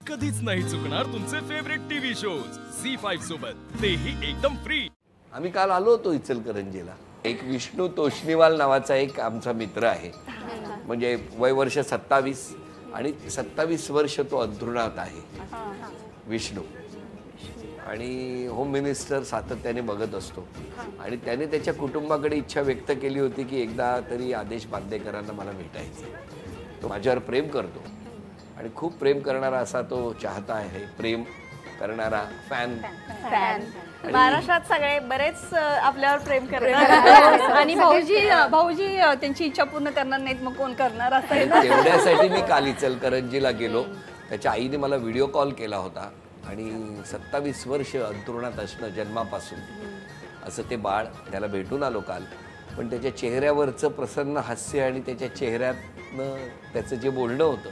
कधीच नाही चुकणार तुमचे फेवरेट टीव्ही शोज झी5 सोबत, तेही एकदम फ्री। आम्ही काल आलो होतो इचलकरंजीला। एक विष्णू तोष्णीवाल नावाचा एक आमचा मित्र आहे, म्हणजे वय वर्ष 27 आणि 27 वर्ष तो अंथरुणात आहे विष्णू, आणि होम मिनिस्टर सातत्याने बघत असतो। आणि त्याने त्याच्या कुटुंबाकडे इच्छा व्यक्त केली होती की एकदा तरी आदेश बांदेकरांना मला भेटायचं। तो माझ्यावर प्रेम करतो आणि खूप प्रेम करणारा असा तो चाहता आहे, प्रेम करणारा फॅन। महाराष्ट्रात सगळे बरेच आपल्यावर प्रेम करतात आणि भाऊजी त्यांची इच्छा पूर्ण करणार नाहीत, मग कोण करणार असं। तेवढ्यासाठी मी काल इचलकरंजीला गेलो। त्याच्या आईने मला व्हिडिओ कॉल केला होता आणि 27 वर्ष अंथरुणात असणं जन्मापासून असं ते बाळ, त्याला भेटून आलो काल। पण त्याच्या चेहऱ्यावरचं प्रसन्न हास्य आणि त्याच्या चेहऱ्यातनं त्याचं जे बोलणं होतं,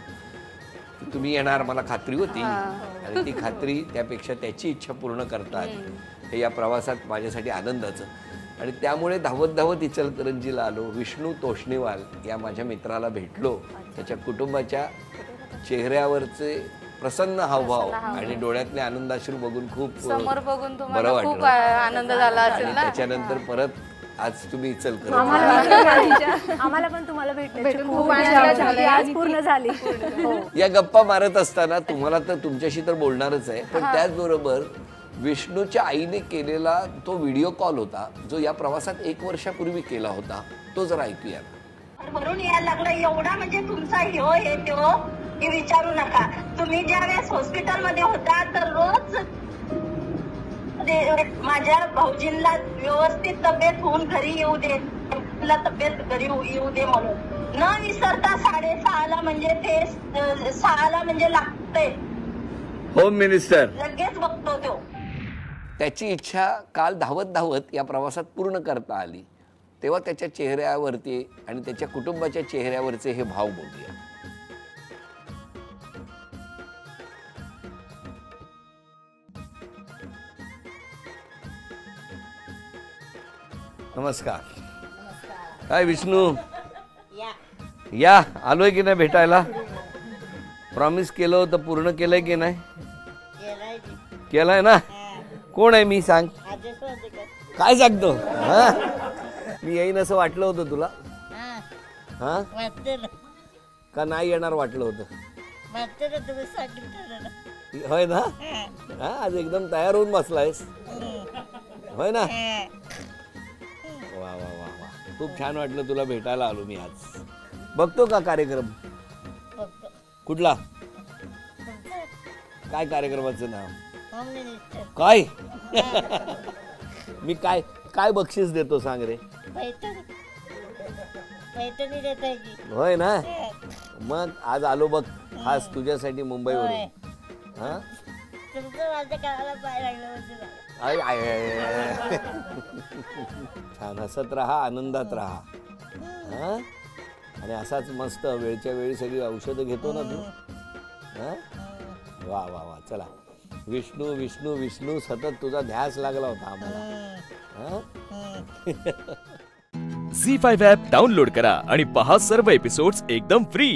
तुम्ही येणार मला खात्री होती, आणि ती खात्री त्यापेक्षा त्याची इच्छा पूर्ण करतात हे या प्रवासात माझ्यासाठी आनंदाचं। आणि त्यामुळे धावत धावत इचलकरंजीला आलो। विष्णू तोष्णीवाल या माझ्या मित्राला भेटलो। त्याच्या कुटुंबाच्या चेहऱ्यावरचे प्रसन्न हावभाव आणि डोळ्यातले आनंदाश्रू बघून खूप समोर बघून बरं तुम्हाला वाटलं। खूप आनंद झाला असेल ना। त्याच्यानंतर परत आज तुम्ही आम्हाला पण तुम्हाला भेटण्याची खूप इच्छा झाली, आज पूर्ण झाली। या गप्पा मारत असताना तुम्हाला तर तुमच्याशी तर बोलणारच आहे, पण त्याचबरोबर विष्णूच्या आईने केलेला तो व्हिडिओ कॉल होता जो या प्रवासात 1 वर्षापूर्वी केला होता, तो जरा ऐकूया। भरून यायला लागलं एवढा, म्हणजे तुमचा ह्यो हे त्यो हे विचारू नका। तुम्ही ज्या वेळेस हॉस्पिटलमध्ये होता तर रोज माझ्या भाऊजींना व्यवस्थित तब्येत होऊन घरी येऊ दे, तुला तब्येत घरी येऊ दे म्हणून न विसरता 6:30ला म्हणजे ते 6ला म्हणजे लागतंय होम मिनिस्टर लगेच बघतो तो। त्याची इच्छा काल धावत धावत या प्रवासात पूर्ण करता आली, तेव्हा त्याच्या चेहऱ्यावरती आणि त्याच्या कुटुंबाच्या चेहऱ्यावरचे हे भाव बघूया। नमस्कार। काय विष्णू, या आलोय की नाही भेटायला? प्रॉमिस केलं होतं, पूर्ण केलंय की नाही? केलंय ना? कोण आहे मी, सांग काय सांगतो? मी येईन असं वाटलं होतं तुला? हा का नाही येणार वाटलं होतं? होय ना? हा, आज एकदम तयार होऊन बसलायस, होय ना? वा वा वा वा, खूप छान वाटलं तुला भेटायला आलो मी आज। बघतो का कार्यक्रम? कुठला? काय कार्यक्रमाचं नाव काय? मी काय काय बक्षीस देतो सांग रे? होय ना? मग आज आलो बघ खास तुझ्यासाठी मुंबईवरून। हा, छान हसत राहा, आनंदात राहा, हा, आणि असाच मस्त वेळच्या वेळी सगळी औषधं घेतो ना तू। हा, वा वा वा, चला विष्णू विष्णू विष्णू सतत तुझा ध्यास लागला होता आम्हाला। झी5 ॲप डाउनलोड करा आणि पहा सर्व एपिसोड्स एकदम फ्री।